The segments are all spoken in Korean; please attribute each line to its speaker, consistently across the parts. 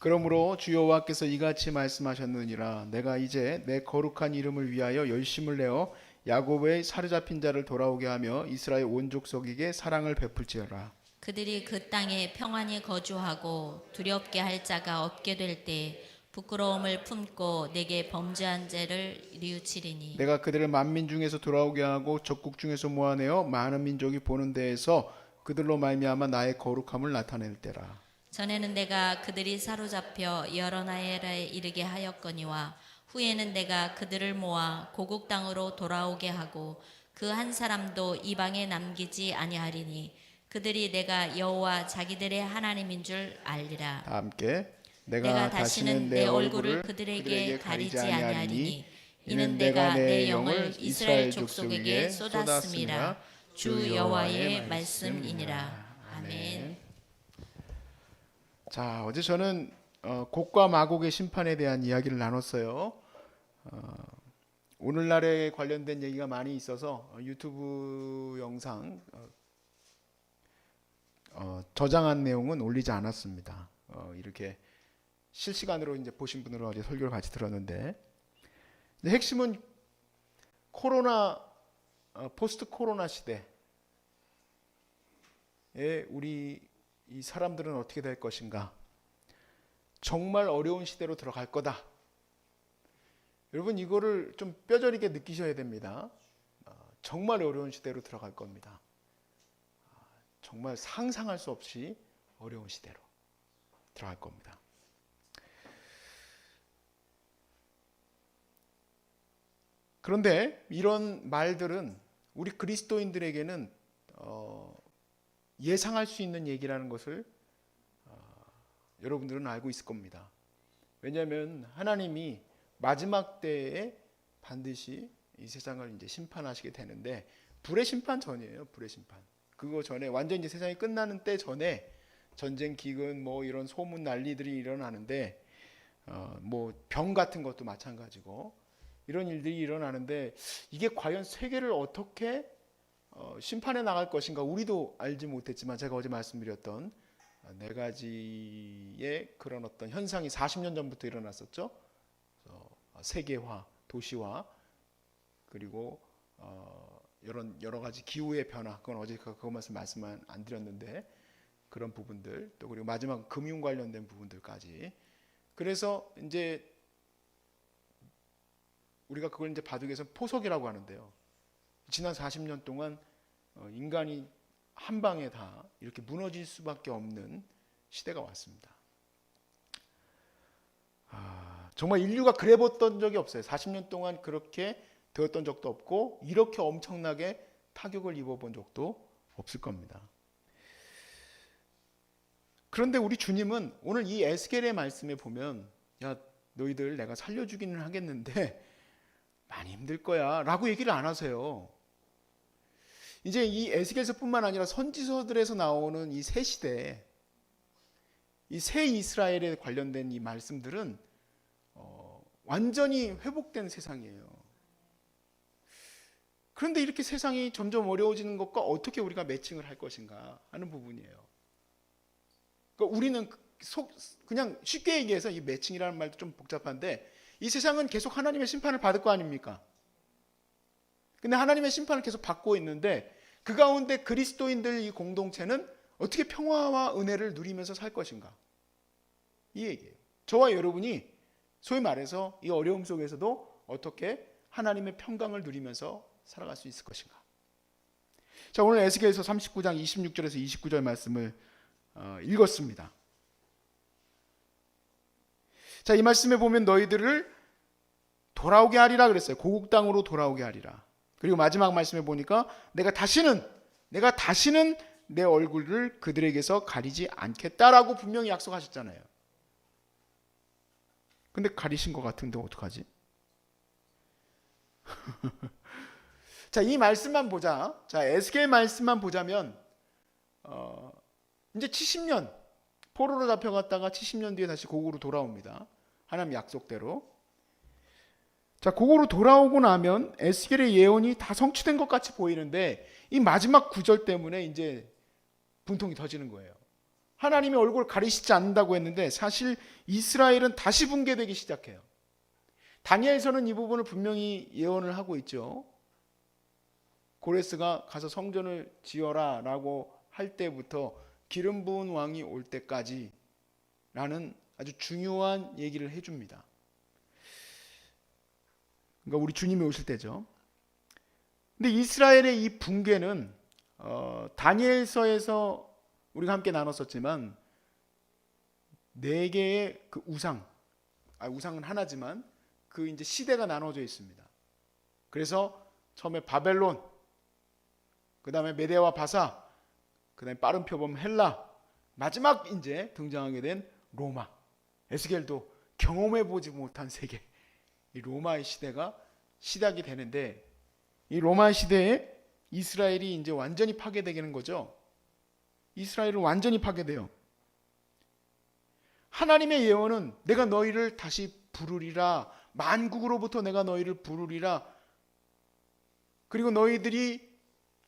Speaker 1: 그러므로 주 여호와께서 이같이 말씀하셨느니라. 내가 이제 내 거룩한 이름을 위하여 열심을 내어 야곱의 사로잡힌 자를 돌아오게 하며 이스라엘 온 족속에게 사랑을 베풀지어라.
Speaker 2: 그들이 그 땅에 평안히 거주하고 두렵게 할 자가 없게 될 때 부끄러움을 품고 내게 범죄한 죄를 뉘우치리니
Speaker 1: 내가 그들을 만민 중에서 돌아오게 하고 적국 중에서 모아내어 많은 민족이 보는 데에서 그들로 말미암아 나의 거룩함을 나타낼 때라.
Speaker 2: 전에는 내가 그들이 사로잡혀 여러 나라에 이르게 하였거니와 후에는 내가 그들을 모아 고국 땅으로 돌아오게 하고 그 한 사람도 이방에 남기지 아니하리니 그들이 내가 여호와 자기들의 하나님인 줄 알리라.
Speaker 1: 다 함께
Speaker 2: 내가 다시는 내 얼굴을 그들에게 가리지 아니하리니 이는 내가 내 영을 이스라엘 족속에게 쏟았음이라. 주 여호와의 말씀이니라. 아멘.
Speaker 1: 자, 어제 저는 곡과 마곡의 심판에 대한 이야기를 나눴어요. 오늘날에 관련된 얘기가 많이 있어서 유튜브 영상 저장한 내용은 올리지 않았습니다. 이렇게 실시간으로 이제 보신 분으로 어제 설교를 같이 들었는데, 핵심은 포스트 코로나 시대에 우리 이 사람들은 어떻게 될 것인가? 정말 어려운 시대로 들어갈 거다. 여러분, 이거를 좀 뼈저리게 느끼셔야 됩니다. 정말 어려운 시대로 들어갈 겁니다. 정말 상상할 수 없이 어려운 시대로 들어갈 겁니다. 그런데 이런 말들은 우리 그리스도인들에게는 예상할 수 있는 얘기라는 것을 여러분들은 알고 있을 겁니다. 왜냐하면 하나님이 마지막 때에 반드시 이 세상을 이제 심판하시게 되는데, 불의 심판 전이에요. 불의 심판. 그거 전에 완전 이제 세상이 끝나는 때 전에 전쟁, 기근, 뭐 이런 소문 난리들이 일어나는데, 뭐 병 같은 것도 마찬가지고 이런 일들이 일어나는데, 이게 과연 세계를 어떻게 심판해 나갈 것인가 우리도 알지 못했지만, 제가 어제 말씀드렸던 네 가지의 그런 어떤 현상이 40년 전부터 일어났었죠. 세계화, 도시화, 그리고 이런 여러 가지 기후의 변화. 그건 어제 그것만 말씀만 안 드렸는데, 그런 부분들, 또 그리고 마지막 금융 관련된 부분들까지. 그래서 이제 우리가 그걸 이제 바둑에서 포석이라고 하는데요. 지난 40년 동안 인간이 한 방에 다 이렇게 무너질 수밖에 없는 시대가 왔습니다. 정말 인류가 그래 봤던 적이 없어요. 40년 동안 그렇게 되었던 적도 없고, 이렇게 엄청나게 타격을 입어본 적도 없을 겁니다. 그런데 우리 주님은 오늘 이 에스겔의 말씀에 보면, 야, 너희들 내가 살려주기는 하겠는데 많이 힘들 거야 라고 얘기를 안 하세요. 이제 이 에스겔서뿐만 아니라 선지서들에서 나오는 이 새 시대, 이 새 이스라엘에 관련된 이 말씀들은 완전히 회복된 세상이에요. 그런데 이렇게 세상이 점점 어려워지는 것과 어떻게 우리가 매칭을 할 것인가 하는 부분이에요. 그러니까 우리는 그냥 쉽게 얘기해서, 이 매칭이라는 말도 좀 복잡한데, 이 세상은 계속 하나님의 심판을 받을 거 아닙니까? 근데 하나님의 심판을 계속 받고 있는데, 그 가운데 그리스도인들 이 공동체는 어떻게 평화와 은혜를 누리면서 살 것인가? 이 얘기예요. 저와 여러분이 소위 말해서 이 어려움 속에서도 어떻게 하나님의 평강을 누리면서 살아갈 수 있을 것인가? 자, 오늘 에스겔서 39장 26절에서 29절 말씀을 읽었습니다. 자, 이 말씀에 보면 너희들을 돌아오게 하리라 그랬어요. 고국 땅으로 돌아오게 하리라. 그리고 마지막 말씀에 보니까 내가 다시는 내 얼굴을 그들에게서 가리지 않겠다라고 분명히 약속하셨잖아요. 근데 가리신 것 같은데 어떡하지? 자, 이 말씀만 보자. 자, 에스겔 말씀만 보자면 이제 70년 포로로 잡혀갔다가 70년 뒤에 다시 고국으로 돌아옵니다. 하나님 약속대로. 자, 고국으로 돌아오고 나면 에스겔의 예언이 다 성취된 것 같이 보이는데, 이 마지막 구절 때문에 이제 분통이 터지는 거예요. 하나님의 얼굴을 가리시지 않는다고 했는데 사실 이스라엘은 다시 붕괴되기 시작해요. 다니엘서는 이 부분을 분명히 예언을 하고 있죠. 고레스가 가서 성전을 지어라 라고 할 때부터 기름 부은 왕이 올 때까지 라는 아주 중요한 얘기를 해줍니다. 그러니까 우리 주님이 오실 때죠. 근데 이스라엘의 이 붕괴는 다니엘서에서 우리가 함께 나눴었지만 4개의 그 우상은 하나지만 그 이제 시대가 나눠져 있습니다. 그래서 처음에 바벨론, 그 다음에 메데와 바사, 그 다음에 빠른 표범 헬라, 마지막 이제 등장하게 된 로마. 에스겔도 경험해보지 못한 세계, 이 로마의 시대가 시작이 되는데, 이 로마 시대에 이스라엘이 이제 완전히 파괴되는 거죠. 이스라엘은 완전히 파괴돼요. 하나님의 예언은 내가 너희를 다시 부르리라, 만국으로부터 내가 너희를 부르리라, 그리고 너희들이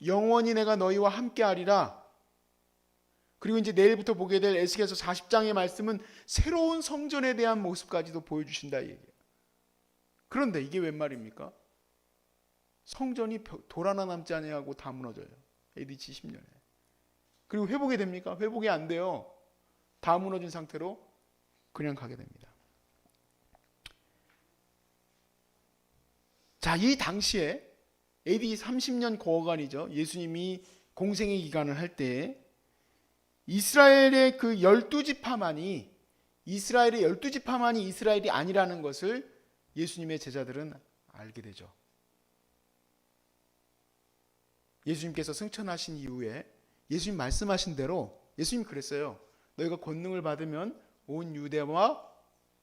Speaker 1: 영원히 내가 너희와 함께하리라. 그리고 이제 내일부터 보게 될 에스겔서 40장의 말씀은 새로운 성전에 대한 모습까지도 보여주신다 이 얘기예요. 그런데 이게 웬 말입니까? 성전이 돌 하나 남지 아니하고 다 무너져요. AD 70년에. 그리고 회복이 됩니까? 회복이 안 돼요. 다 무너진 상태로 그냥 가게 됩니다. 자, 이 당시에 AD 30년 거간이죠. 예수님이 공생의 기간을 할 때 이스라엘의 그 12지파만이 이스라엘이 아니라는 것을 예수님의 제자들은 알게 되죠. 예수님께서 승천하신 이후에 예수님 말씀하신 대로 예수님 그랬어요. 너희가 권능을 받으면 온 유대와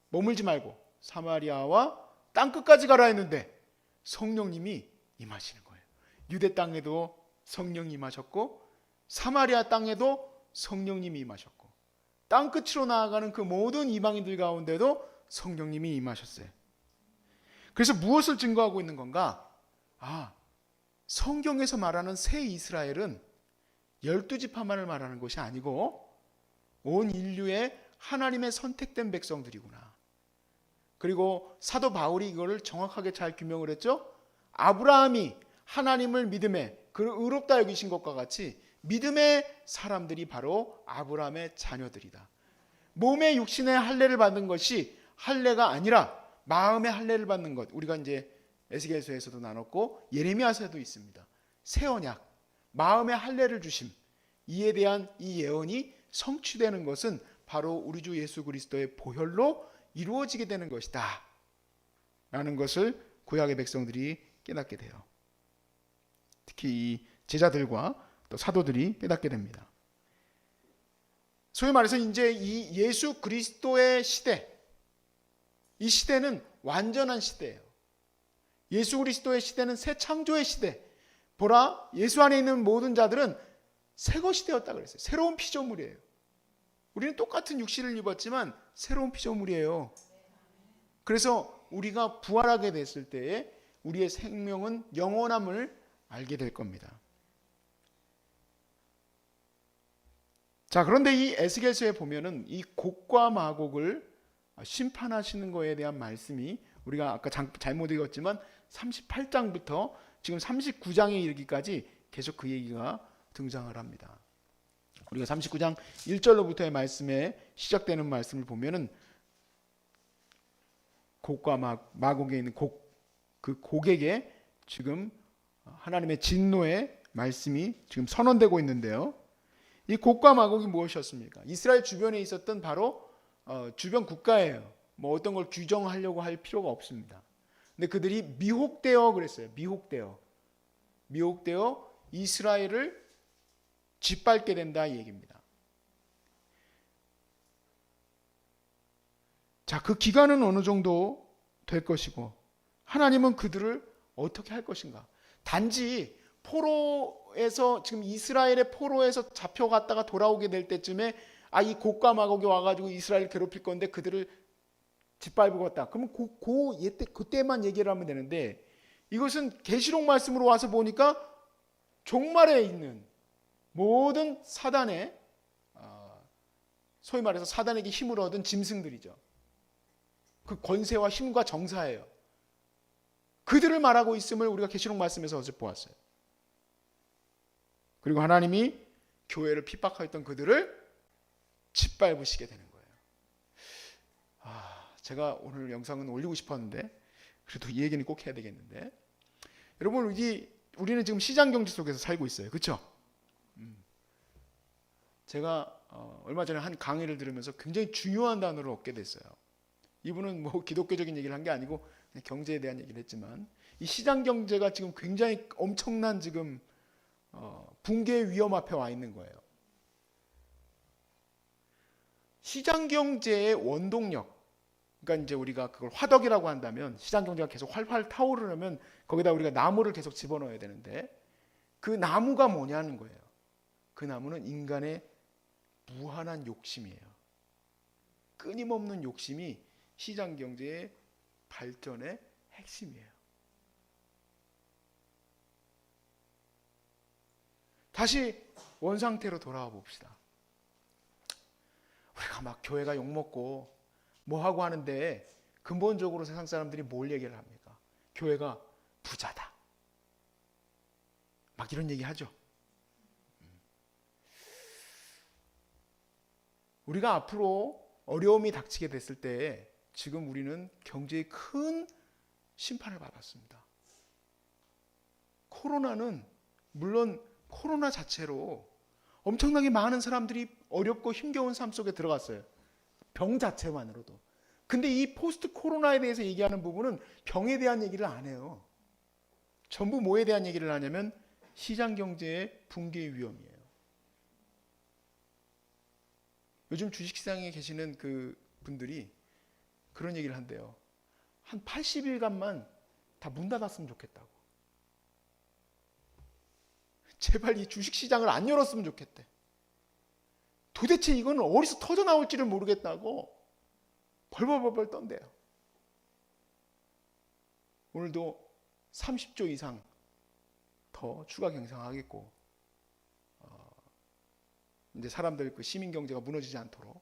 Speaker 1: 머물지 말고 사마리아와 땅끝까지 가라 했는데 성령님이 임하시는 거예요. 유대 땅에도 성령이 임하셨고 사마리아 땅에도 성령님이 임하셨고 땅끝으로 나아가는 그 모든 이방인들 가운데도 성령님이 임하셨어요. 그래서 무엇을 증거하고 있는 건가? 성경에서 말하는 새 이스라엘은 12지파만을 말하는 것이 아니고 온 인류의 하나님의 선택된 백성들이구나. 그리고 사도 바울이 이거를 정확하게 잘 규명을 했죠. 아브라함이 하나님을 믿음에 그를 의롭다 여기신 것과 같이 믿음의 사람들이 바로 아브라함의 자녀들이다. 몸의 육신의 할례를 받는 것이 할례가 아니라 마음의 할례를 받는 것. 우리가 이제 에스겔서에서도 나눴고 예레미야서에도 있습니다. 새 언약, 마음의 할례를 주심. 이에 대한 이 예언이 성취되는 것은 바로 우리 주 예수 그리스도의 보혈로 이루어지게 되는 것이다 라는 것을 구약의 백성들이 깨닫게 돼요. 특히 이 제자들과 또 사도들이 깨닫게 됩니다. 소위 말해서 이제 이 예수 그리스도의 시대, 이 시대는 완전한 시대예요. 예수 그리스도의 시대는 새 창조의 시대. 보라, 예수 안에 있는 모든 자들은 새 것이 되었다 그랬어요. 새로운 피조물이에요. 우리는 똑같은 육신을 입었지만 새로운 피조물이에요. 그래서 우리가 부활하게 됐을 때에 우리의 생명은 영원함을 알게 될 겁니다. 자, 그런데 이 에스겔서에 보면은 이 곡과 마곡을 심판하시는 거에 대한 말씀이 우리가 아까 잘못 읽었지만 38장부터 지금 39장에 이르기까지 계속 그 얘기가 등장을 합니다. 우리가 39장 1절로부터의 말씀에 시작되는 말씀을 보면은 곡과 마곡에 있는 그 곡에게 지금 하나님의 진노의 말씀이 지금 선언되고 있는데요. 이 곡과 마곡이 무엇이었습니까? 이스라엘 주변에 있었던 바로 주변 국가예요. 뭐 어떤 걸 규정하려고 할 필요가 없습니다. 근데 그들이 미혹되어 그랬어요. 미혹되어 이스라엘을 짓밟게 된다 이 얘기입니다. 자, 그 기간은 어느 정도 될 것이고 하나님은 그들을 어떻게 할 것인가? 단지 포로에서 지금 이스라엘의 포로에서 잡혀갔다가 돌아오게 될 때쯤에 이 곡과 마곡이 와가지고 이스라엘을 괴롭힐 건데 그들을 짓밟았다. 그러면 그때만 얘기를 하면 되는데 이것은 계시록 말씀으로 와서 보니까 종말에 있는 모든 사단의 소위 말해서 사단에게 힘을 얻은 짐승들이죠. 그 권세와 힘과 정사예요. 그들을 말하고 있음을 우리가 계시록 말씀에서 어제 보았어요. 그리고 하나님이 교회를 핍박하였던 그들을 짓밟으시게 되는 거예요. 제가 오늘 영상은 올리고 싶었는데 그래도 이 얘기는 꼭 해야 되겠는데, 여러분 우리는 지금 시장 경제 속에서 살고 있어요. 그렇죠? 제가 얼마 전에 한 강의를 들으면서 굉장히 중요한 단어를 얻게 됐어요. 이분은 뭐 기독교적인 얘기를 한 게 아니고 그냥 경제에 대한 얘기를 했지만, 이 시장 경제가 지금 굉장히 엄청난 지금 붕괴의 위험 앞에 와 있는 거예요. 시장 경제의 원동력, 그러니까 이제 우리가 그걸 화덕이라고 한다면, 시장 경제가 계속 활활 타오르려면 거기다 우리가 나무를 계속 집어넣어야 되는데, 그 나무가 뭐냐는 거예요. 그 나무는 인간의 무한한 욕심이에요. 끊임없는 욕심이 시장 경제의 발전의 핵심이에요. 다시 원상태로 돌아와 봅시다. 우리가 막 교회가 욕먹고 뭐하고 하는데 근본적으로 세상 사람들이 뭘 얘기를 합니까? 교회가 부자다, 막 이런 얘기 하죠. 우리가 앞으로 어려움이 닥치게 됐을 때 지금 우리는 경제에 큰 심판을 받았습니다. 코로나는 물론 코로나 자체로 엄청나게 많은 사람들이 어렵고 힘겨운 삶 속에 들어갔어요. 병 자체만으로도. 근데 이 포스트 코로나에 대해서 얘기하는 부분은 병에 대한 얘기를 안 해요. 전부 뭐에 대한 얘기를 하냐면 시장 경제의 붕괴의 위험이에요. 요즘 주식시장에 계시는 그 분들이 그런 얘기를 한대요. 한 80일간만 다 문 닫았으면 좋겠다고. 제발 이 주식시장을 안 열었으면 좋겠대. 도대체 이거는 어디서 터져 나올지를 모르겠다고 벌벌벌벌 떤대요. 오늘도 30조 이상 더 추가 경상하겠고, 이제 사람들 그 시민 경제가 무너지지 않도록.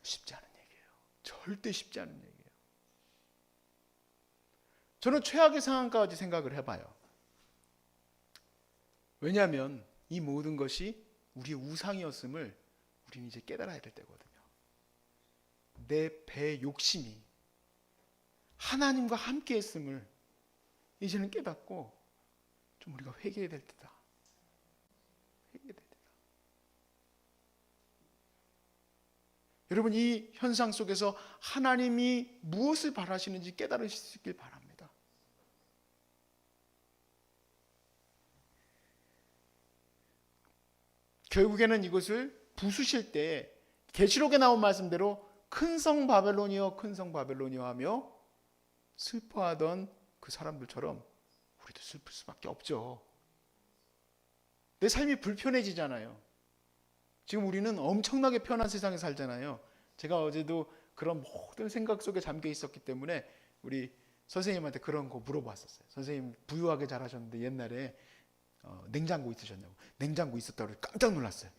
Speaker 1: 쉽지 않은 얘기예요. 절대 쉽지 않은 얘기예요. 저는 최악의 상황까지 생각을 해봐요. 왜냐하면 이 모든 것이 우리의 우상이었음을 우리는 이제 깨달아야 될 때거든요. 내 배의 욕심이 하나님과 함께 했음을 이제는 깨닫고 좀 우리가 회개해야 될 때다. 회개해야 될 때다. 여러분, 이 현상 속에서 하나님이 무엇을 바라시는지 깨달으실 수 있길 바랍니다. 결국에는 이것을 부수실 때 계시록에 나온 말씀대로 큰 성 바벨론이여 큰 성 바벨론이여 하며 슬퍼하던 그 사람들처럼 우리도 슬플 수밖에 없죠. 내 삶이 불편해지잖아요. 지금 우리는 엄청나게 편한 세상에 살잖아요. 제가 어제도 그런 모든 생각 속에 잠겨 있었기 때문에 우리 선생님한테 그런 거 물어봤었어요. 선생님 부유하게 잘하셨는데 옛날에 냉장고 있으셨냐고. 냉장고 있었다고 깜짝 놀랐어요.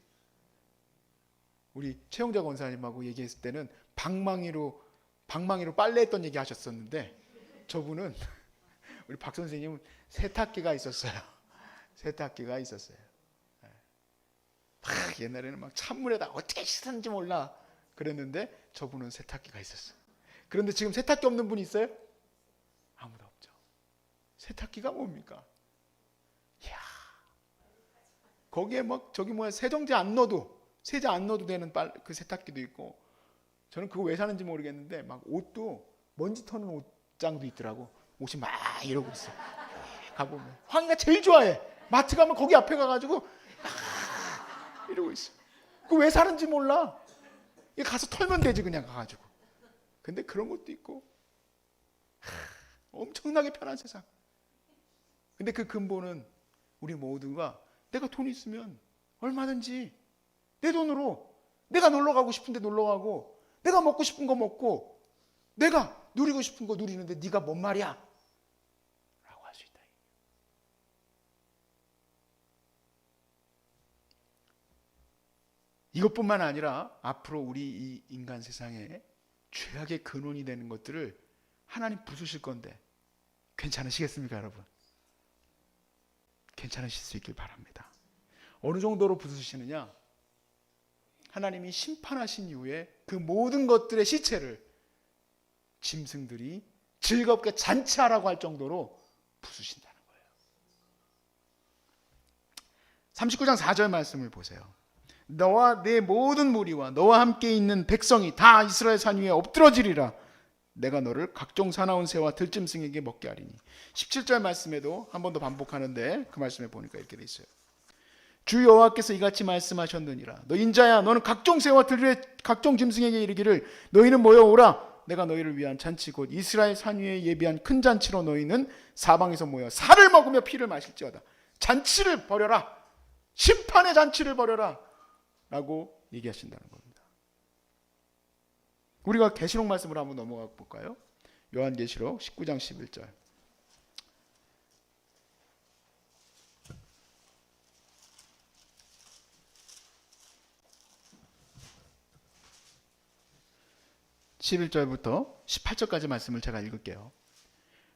Speaker 1: 우리 최영자 권사님하고 얘기했을 때는 방망이로 빨래했던 얘기 하셨었는데, 저분은 우리 박 선생님은 세탁기가 있었어요. 세탁기가 있었어요. 막 옛날에는 막 찬물에다 어떻게 씻었는지 몰라 그랬는데 저분은 세탁기가 있었어요. 그런데 지금 세탁기 없는 분 있어요? 아무도 없죠. 세탁기가 뭡니까? 이야, 거기에 막 저기 뭐야 세제 안 넣어도 되는 그 세탁기도 있고, 저는 그거 왜 사는지 모르겠는데 막 옷도 먼지 터는 옷장도 있더라고. 옷이 막 이러고 있어. 가보면 황이가 제일 좋아해. 마트 가면 거기 앞에 가가지고 이러고 있어. 그거 왜 사는지 몰라. 가서 털면 되지 그냥 가가지고. 근데 그런 것도 있고 엄청나게 편한 세상. 근데 그 근본은 우리 모두가 내가 돈 있으면 얼마든지 내 돈으로 내가 놀러 가고 싶은데 놀러 가고, 내가 먹고 싶은 거 먹고, 내가 누리고 싶은 거 누리는데 네가 뭔 말이야? 라고 할 수 있다. 이것뿐만 아니라 앞으로 우리 이 인간 세상에 죄악의 근원이 되는 것들을 하나님 부수실 건데 괜찮으시겠습니까, 여러분? 괜찮으실 수 있길 바랍니다. 어느 정도로 부수시느냐? 하나님이 심판하신 이후에 그 모든 것들의 시체를 짐승들이 즐겁게 잔치하라고 할 정도로 부수신다는 거예요. 39장 4절 말씀을 보세요. 너와 내 모든 무리와 너와 함께 있는 백성이 다 이스라엘 산 위에 엎드러지리라. 내가 너를 각종 사나운 새와 들짐승에게 먹게 하리니. 17절 말씀에도 한 번 더 반복하는데 그 말씀에 보니까 이렇게 돼 있어요. 주 여호와께서 이같이 말씀하셨느니라. 너 인자야, 너는 각종 새와 들의 각종 짐승에게 이르기를 너희는 모여오라. 내가 너희를 위한 잔치 곧 이스라엘 산 위에 예비한 큰 잔치로 너희는 사방에서 모여 살을 먹으며 피를 마실지어다. 잔치를 벌여라. 심판의 잔치를 벌여라 라고 얘기하신다는 겁니다. 우리가 계시록 말씀으로 한번 넘어가 볼까요? 요한계시록 19장 11절. (11절부터) (18절까지) 말씀을 제가 읽을게요.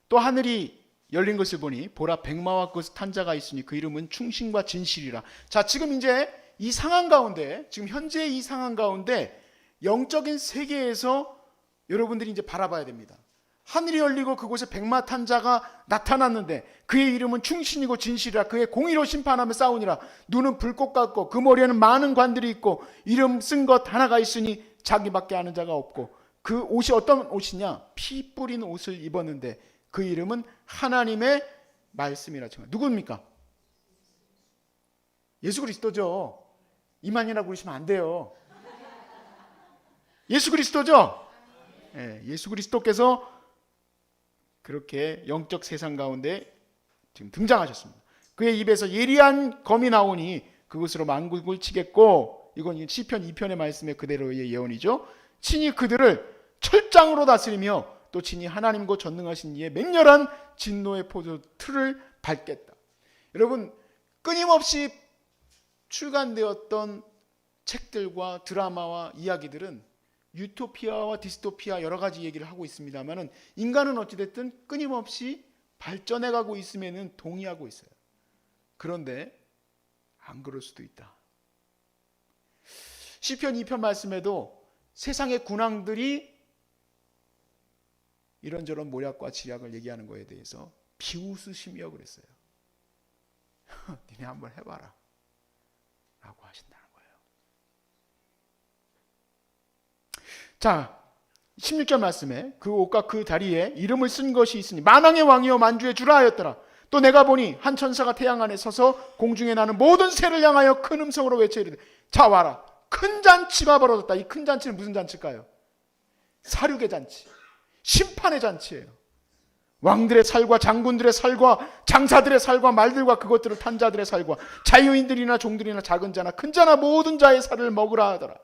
Speaker 1: 또 하늘이 열린 것을 보니 보라 백마와 그 탄 자가 있으니 그 이름은 충신과 진실이라. 자, 지금 이제 이 상황 가운데, 지금 현재 이 상황 가운데 영적인 세계에서 여러분들이 이제 바라봐야 됩니다. 하늘이 열리고 그곳에 백마 탄 자가 나타났는데 그의 이름은 충신이고 진실이라. 그의 공의로 심판하며 싸우니라. 눈은 불꽃 같고 그 머리에는 많은 관들이 있고 이름 쓴 것 하나가 있으니 자기밖에 아는 자가 없고 그 옷이 어떤 옷이냐? 피 뿌린 옷을 입었는데 그 이름은 하나님의 말씀이라 칭하. 누굽니까? 예수 그리스도죠. 이만이라고 그러시면 안 돼요. 예수 그리스도죠. 네, 예수 그리스도께서 그렇게 영적 세상 가운데 지금 등장하셨습니다. 그의 입에서 예리한 검이 나오니 그것으로 만국을 치겠고, 이건 시편 2편의 말씀의 그대로의 예언이죠. 친히 그들을 철장으로 다스리며 또 친히 하나님과 전능하신 이의 맹렬한 진노의 포도 틀을 밟겠다. 여러분, 끊임없이 출간되었던 책들과 드라마와 이야기들은 유토피아와 디스토피아 여러 가지 얘기를 하고 있습니다만은 인간은 어찌됐든 끊임없이 발전해가고 있음에는 동의하고 있어요. 그런데 안 그럴 수도 있다. 시편 2편 말씀에도 세상의 군왕들이 이런저런 모략과 지략을 얘기하는 거에 대해서 비웃으시며 그랬어요. 니네 한번 해봐라 라고 하신다는 거예요. 자, 16절 말씀에 그 옷과 그 다리에 이름을 쓴 것이 있으니 만왕의 왕이여 만주의 주라 하였더라. 또 내가 보니 한 천사가 태양 안에 서서 공중에 나는 모든 새를 향하여 큰 음성으로 외쳐 이르되 자 와라. 큰 잔치가 벌어졌다. 이 큰 잔치는 무슨 잔치일까요? 사륙의 잔치, 심판의 잔치예요. 왕들의 살과 장군들의 살과 장사들의 살과 말들과 그것들을 탄 자들의 살과 자유인들이나 종들이나 작은 자나 큰 자나 모든 자의 살을 먹으라 하더라.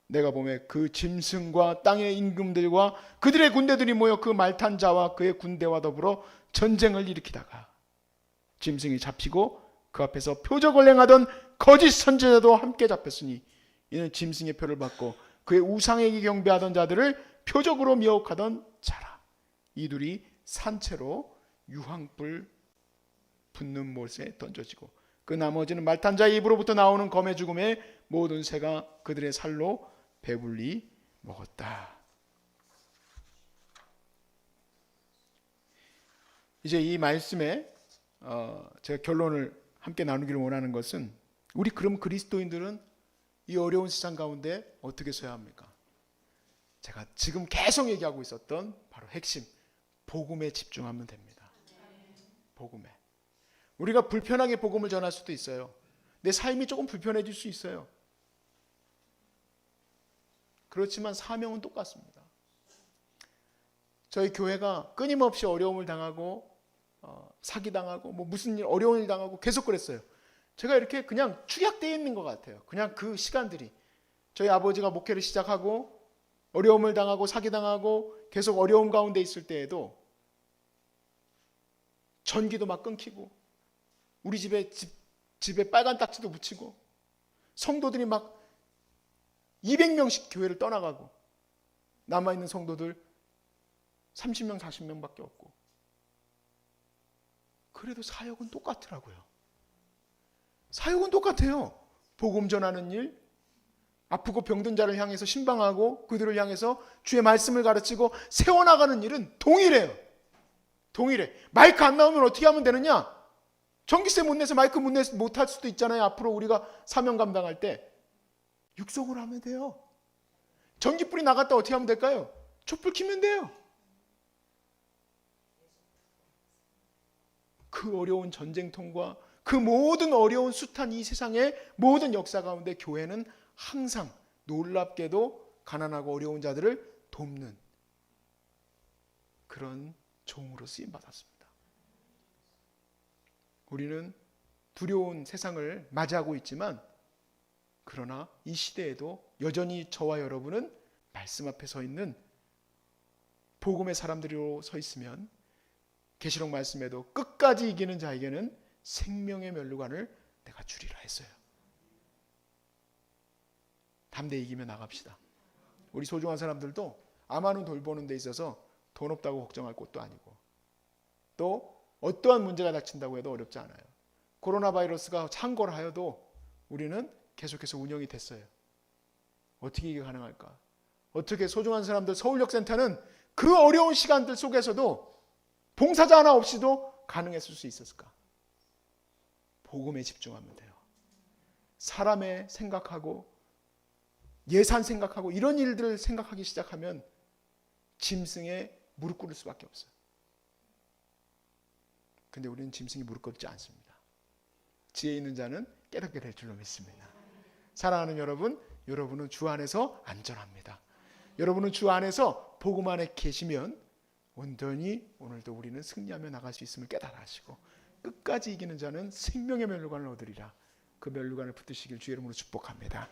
Speaker 1: 내가 보매 그 짐승과 땅의 임금들과 그들의 군대들이 모여 그 말 탄 자와 그의 군대와 더불어 전쟁을 일으키다가 짐승이 잡히고 그 앞에서 표적을 행하던 거짓 선지자도 함께 잡혔으니 이는 짐승의 표를 받고 그의 우상에게 경배하던 자들을 표적으로 미혹하던 자라. 이들이 산채로 유황불 붙는 못에 던져지고 그 나머지는 말탄 자의 입으로부터 나오는 검의 죽음에 모든 새가 그들의 살로 배불리 먹었다. 이제 이 말씀에 제가 결론을 함께 나누기를 원하는 것은 우리 그럼 그리스도인들은 이 어려운 세상 가운데 어떻게 서야 합니까? 제가 지금 계속 얘기하고 있었던 바로 핵심, 복음에 집중하면 됩니다. 복음에. 우리가 불편하게 복음을 전할 수도 있어요. 내 삶이 조금 불편해질 수 있어요. 그렇지만 사명은 똑같습니다. 저희 교회가 끊임없이 어려움을 당하고 사기당하고 무슨 일 어려운 일 당하고 계속 그랬어요. 제가 이렇게 그냥 축약되어 있는 것 같아요. 그냥 그 시간들이 저희 아버지가 목회를 시작하고 어려움을 당하고 사기당하고 계속 어려움 가운데 있을 때에도 전기도 막 끊기고 우리 집에 빨간 딱지도 붙이고 성도들이 막 200명씩 교회를 떠나가고 남아있는 성도들 30명, 40명밖에 없고, 그래도 사역은 똑같더라고요. 사역은 똑같아요. 복음 전하는 일, 아프고 병든 자를 향해서 신방하고 그들을 향해서 주의 말씀을 가르치고 세워나가는 일은 동일해요. 동일해. 마이크 안 나오면 어떻게 하면 되느냐? 전기세 못 내서 마이크 못 할 수도 있잖아요. 앞으로 우리가 사명 감당할 때 육성으로 하면 돼요. 전기불이 나갔다 어떻게 하면 될까요? 촛불 켜면 돼요. 그 어려운 전쟁통과 그 모든 어려운 숱한 이 세상의 모든 역사 가운데 교회는 항상 놀랍게도 가난하고 어려운 자들을 돕는 그런 종으로 쓰임받았습니다. 우리는 두려운 세상을 맞이하고 있지만, 그러나 이 시대에도 여전히 저와 여러분은 말씀 앞에 서 있는 복음의 사람들로 서 있으면 계시록 말씀에도 끝까지 이기는 자에게는 생명의 면류관을 내가 주리라 했어요. 담대히 이기며 나갑시다. 우리 소중한 사람들도 아마는 돌보는 데 있어서 돈 없다고 걱정할 것도 아니고, 또 어떠한 문제가 닥친다고 해도 어렵지 않아요. 코로나 바이러스가 창궐하여도 우리는 계속해서 운영이 됐어요. 어떻게 이게 가능할까? 어떻게 소중한 사람들 서울역센터는 그 어려운 시간들 속에서도 봉사자 하나 없이도 가능했을 수 있었을까? 복음에 집중하면 돼요. 사람의 생각하고 예산 생각하고 이런 일들을 생각하기 시작하면 짐승에 무릎 꿇을 수밖에 없어요. 근데 우리는 짐승이 무릎 꿇지 않습니다. 지혜 있는 자는 깨닫게 될 줄로 믿습니다. 사랑하는 여러분, 여러분은 주 안에서 안전합니다. 여러분은 주 안에서 복음 안에 계시면 온전히 오늘도 우리는 승리하며 나갈 수 있음을 깨달아 하시고, 끝까지 이기는 자는 생명의 면류관을 얻으리라. 그 면류관을 붙드시길 주의 이름으로 축복합니다.